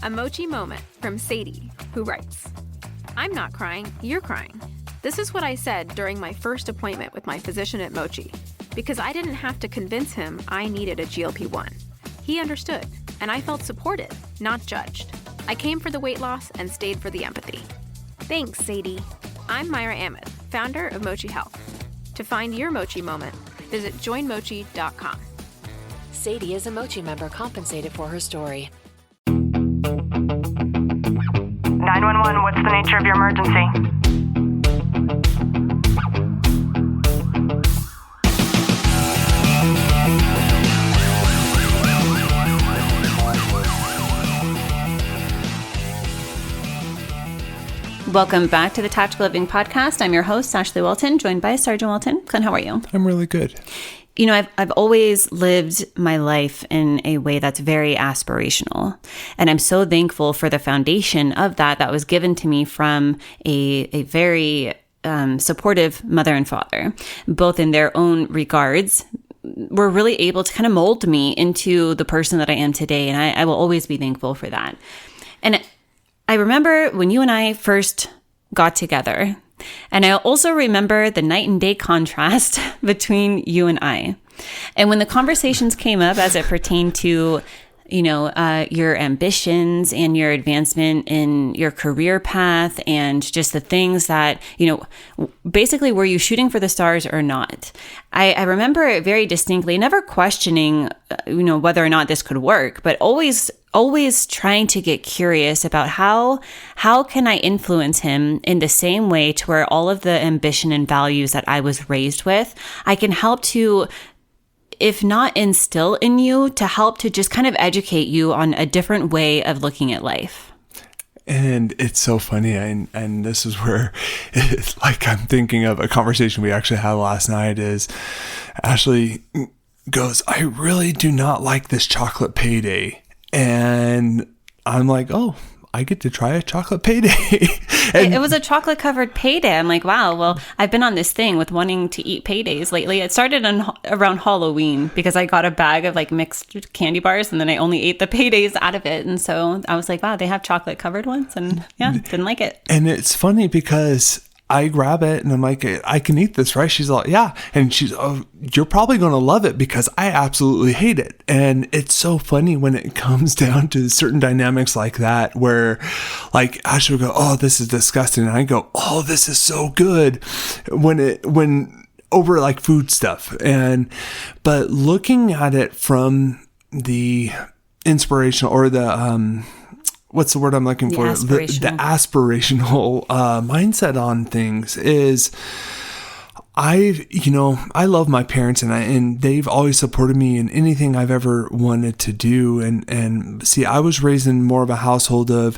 A Mochi moment from Sadie, who writes, I'm not crying, you're crying. This is what I said during my first appointment with my physician at Mochi, because I didn't have to convince him I needed a GLP-1. He understood, and I felt supported, not judged. I came for the weight loss and stayed for the empathy. Thanks, Sadie. I'm Myra Ahmed, founder of Mochi Health. To find your Mochi moment, visit joinmochi.com. Sadie is a Mochi member compensated for her story. 911, what's the nature of your emergency? Welcome back to the Tactical Living Podcast. I'm your host, Ashley Walton, joined by Sergeant Walton. Clint, how are you? I'm really good. You know, I've always lived my life in a way that's very aspirational. And I'm so thankful for the foundation of that was given to me from a very supportive mother and father, both in their own regards, were really able to kind of mold me into the person that I am today. And I will always be thankful for that. And I remember when you and I first got together, and I also remember the night and day contrast between you and I. And when the conversations came up as it pertained to, your ambitions and your advancement in your career path and just the things that, basically, were you shooting for the stars or not? I remember it very distinctly, never questioning, whether or not this could work, but always trying to get curious about how can I influence him in the same way to where all of the ambition and values that I was raised with, I can help to, if not instill in you, to help to just kind of educate you on a different way of looking at life. And it's so funny, and this is where it's like I'm thinking of a conversation we actually had last night is Ashley goes, I really do not like this chocolate payday. And I'm like, oh, I get to try a chocolate payday. And it was a chocolate covered payday. I'm like, wow, well, I've been on this thing with wanting to eat paydays lately. It started around Halloween because I got a bag of like mixed candy bars and then I only ate the paydays out of it. And so I was like, wow, they have chocolate covered ones. And yeah, didn't like it. And it's funny because I grab it and I'm like, I can eat this, right? She's like, yeah. And she's, oh, you're probably going to love it because I absolutely hate it. And it's so funny when it comes down to certain dynamics like that, where like Ashley will go, oh, this is disgusting. And I go, oh, this is so good when over like food stuff. But looking at it from the inspirational or the, what's the word I'm looking for? The aspirational mindset on things is I love my parents and they've always supported me in anything I've ever wanted to do. And see, I was raised in more of a household of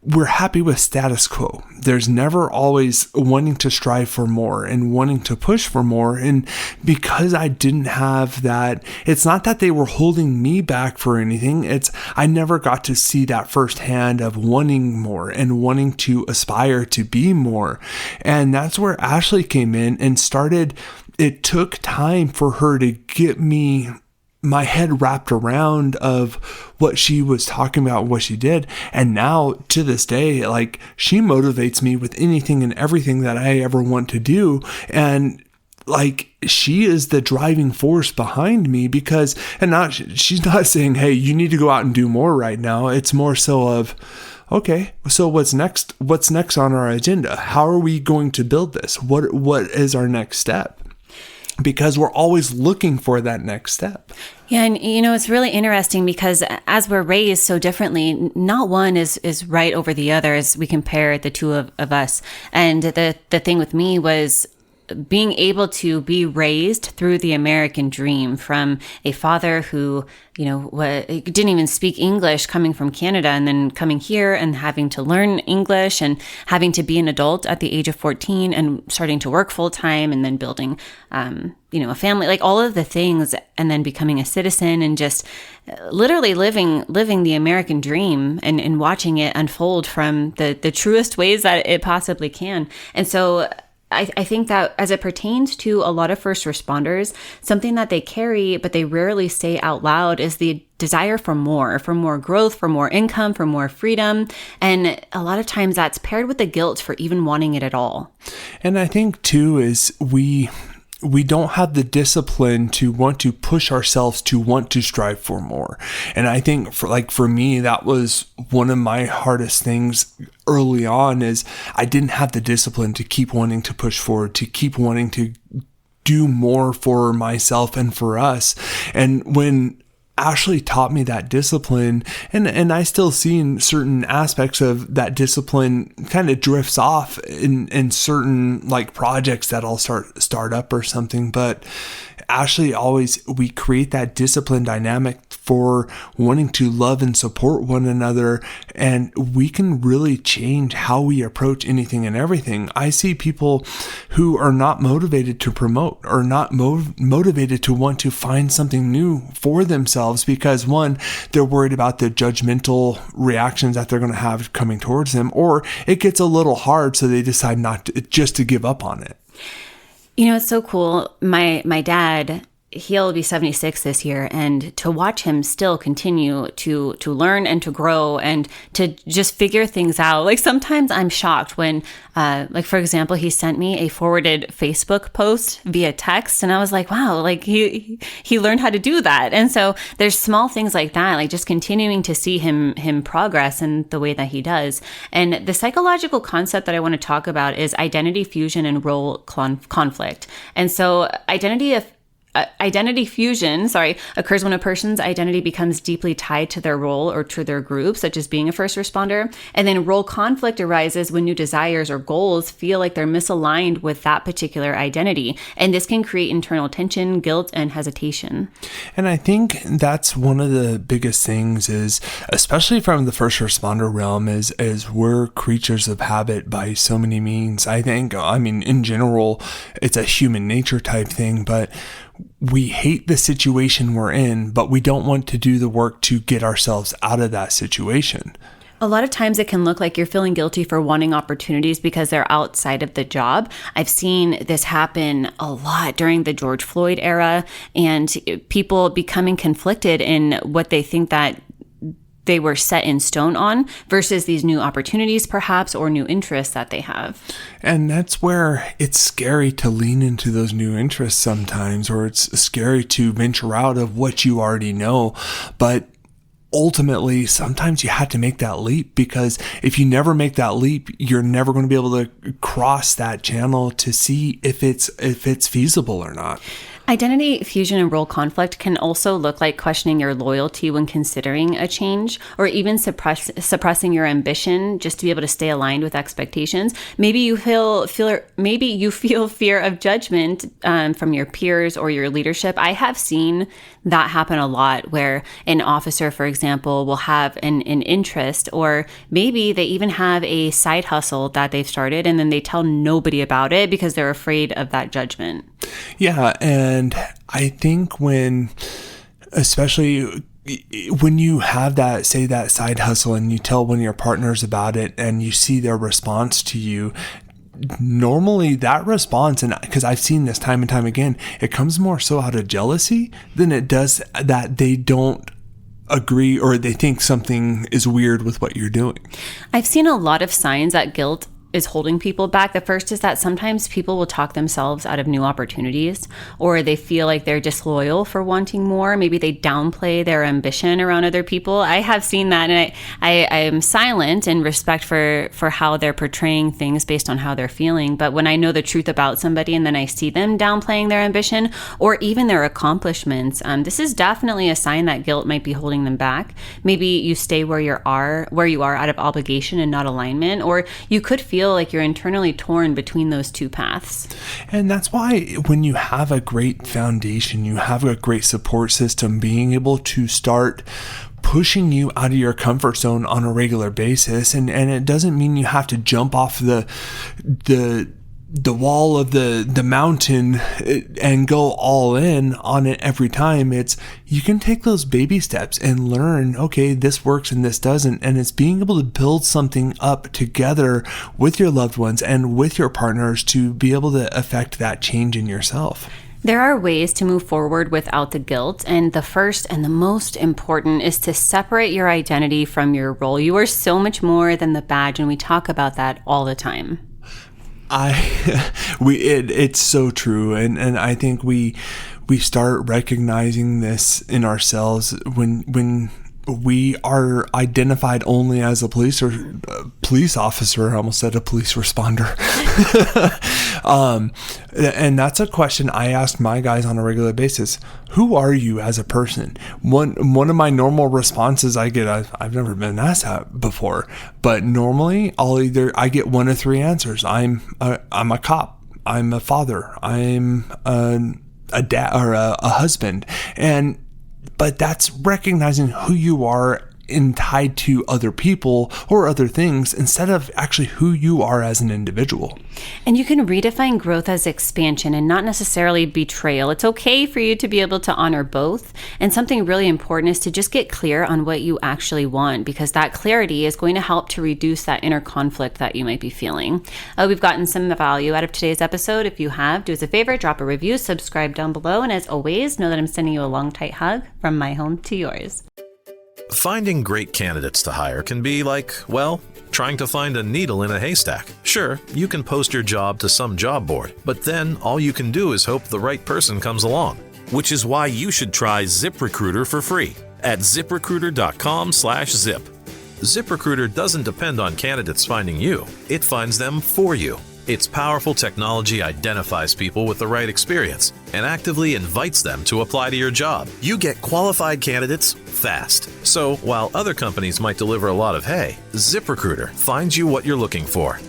we're happy with status quo. There's never always wanting to strive for more and wanting to push for more. And because I didn't have that, it's not that they were holding me back for anything. I never got to see that firsthand of wanting more and wanting to aspire to be more. And that's where Ashley came in and started. It took time for her to get my head wrapped around of what she was talking about, what she did. And now to this day, like she motivates me with anything and everything that I ever want to do. And like, she is the driving force behind me because, she's not saying, hey, you need to go out and do more right now. It's more so of, okay, so what's next? What's next on our agenda? How are we going to build this? What is our next step? Because we're always looking for that next step. Yeah, and it's really interesting because as we're raised so differently, not one is right over the other as we compare the two of us. And the thing with me was being able to be raised through the American dream from a father who, didn't even speak English, coming from Canada and then coming here and having to learn English and having to be an adult at the age of 14 and starting to work full time and then building, a family, like all of the things, and then becoming a citizen and just literally living the American dream and watching it unfold from the truest ways that it possibly can. And so I think that as it pertains to a lot of first responders, something that they carry, but they rarely say out loud is the desire for more growth, for more income, for more freedom. And a lot of times that's paired with the guilt for even wanting it at all. And I think too is we don't have the discipline to want to push ourselves to want to strive for more. And I think for me, that was one of my hardest things early on is I didn't have the discipline to keep wanting to push forward, to keep wanting to do more for myself and for us. And when Ashley taught me that discipline, and I still see in certain aspects of that discipline kind of drifts off in certain like projects that I'll start up or something. But Ashley we create that discipline dynamic for wanting to love and support one another, and we can really change how we approach anything and everything. I see people who are not motivated to promote or not motivated to want to find something new for themselves because one, they're worried about the judgmental reactions that they're going to have coming towards them, or it gets a little hard, so they decide just to give up on it. You know, it's so cool. My dad, he'll be 76 this year, and to watch him still continue to learn and to grow and to just figure things out. Like sometimes I'm shocked when, like for example, he sent me a forwarded Facebook post via text, and I was like, wow, like he learned how to do that. And so there's small things like that, like just continuing to see him progress in the way that he does. And the psychological concept that I want to talk about is identity fusion and role conflict. And so identity fusion, occurs when a person's identity becomes deeply tied to their role or to their group, such as being a first responder. And then role conflict arises when new desires or goals feel like they're misaligned with that particular identity. And this can create internal tension, guilt, and hesitation. And I think that's one of the biggest things is, especially from the first responder realm, is we're creatures of habit by so many means. I mean, in general, it's a human nature type thing, but we hate the situation we're in, but we don't want to do the work to get ourselves out of that situation. A lot of times it can look like you're feeling guilty for wanting opportunities because they're outside of the job. I've seen this happen a lot during the George Floyd era, and people becoming conflicted in what they think that they were set in stone on versus these new opportunities perhaps, or new interests that they have. And that's where it's scary to lean into those new interests sometimes, or it's scary to venture out of what you already know. But ultimately, sometimes you have to make that leap, because if you never make that leap, you're never going to be able to cross that channel to see if it's feasible or not. Identity fusion and role conflict can also look like questioning your loyalty when considering a change, or even suppressing your ambition just to be able to stay aligned with expectations. Maybe you feel fear of judgment from your peers or your leadership. I have seen that happen a lot, where an officer, for example, will have an interest, or maybe they even have a side hustle that they've started, and then they tell nobody about it because they're afraid of that judgment. Yeah, and I think especially when you have that side hustle and you tell one of your partners about it and you see their response to you, normally that response, and because I've seen this time and time again, it comes more so out of jealousy than it does that they don't agree or they think something is weird with what you're doing. I've seen a lot of signs that guilt is holding people back. The first is that sometimes people will talk themselves out of new opportunities, or they feel like they're disloyal for wanting more. Maybe they downplay their ambition around other people. I have seen that, and I am silent in respect for how they're portraying things based on how they're feeling. But when I know the truth about somebody and then I see them downplaying their ambition or even their accomplishments, this is definitely a sign that guilt might be holding them back. Maybe you stay where you are out of obligation and not alignment, or you could feel like you're internally torn between those two paths. And that's why when you have a great foundation, you have a great support system, being able to start pushing you out of your comfort zone on a regular basis, and it doesn't mean you have to jump off the wall of the mountain and go all in on it every time. It's, you can take those baby steps and learn, okay, this works and this doesn't. And it's being able to build something up together with your loved ones and with your partners to be able to affect that change in yourself. There are ways to move forward without the guilt, and the first and the most important is to separate your identity from your role. You are so much more than the badge, and we talk about that all the time. It's so true, and I think we start recognizing this in ourselves when we are identified only as a police officer. I almost said a police responder. And that's a question I ask my guys on a regular basis. Who are you as a person? One of my normal responses I get, I've never been asked that before, but normally I get one of three answers. I'm a cop. I'm a father. I'm a dad or a husband. But that's recognizing who you are tied to other people or other things instead of actually who you are as an individual. And you can redefine growth as expansion and not necessarily betrayal. It's okay for you to be able to honor both. And something really important is to just get clear on what you actually want, because that clarity is going to help to reduce that inner conflict that you might be feeling. We've gotten some value out of today's episode. If you have, do us a favor, drop a review, subscribe down below. And as always, know that I'm sending you a long, tight hug from my home to yours. Finding great candidates to hire can be like, well, trying to find a needle in a haystack. Sure, you can post your job to some job board, but then all you can do is hope the right person comes along. Which is why you should try ZipRecruiter for free at ZipRecruiter.com/zip. ZipRecruiter doesn't depend on candidates finding you. It finds them for you. Its powerful technology identifies people with the right experience and actively invites them to apply to your job. You get qualified candidates fast. So while other companies might deliver a lot of hay, ZipRecruiter finds you what you're looking for.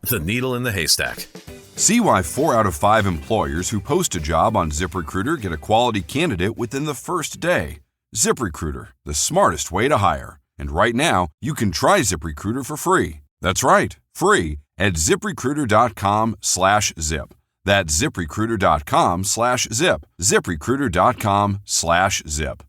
The needle in the haystack. See why 4 out of 5 employers who post a job on ZipRecruiter get a quality candidate within the first day. ZipRecruiter, the smartest way to hire. And right now, you can try ZipRecruiter for free. That's right, free at ZipRecruiter.com/zip. That's ZipRecruiter.com/zip. ZipRecruiter.com/zip.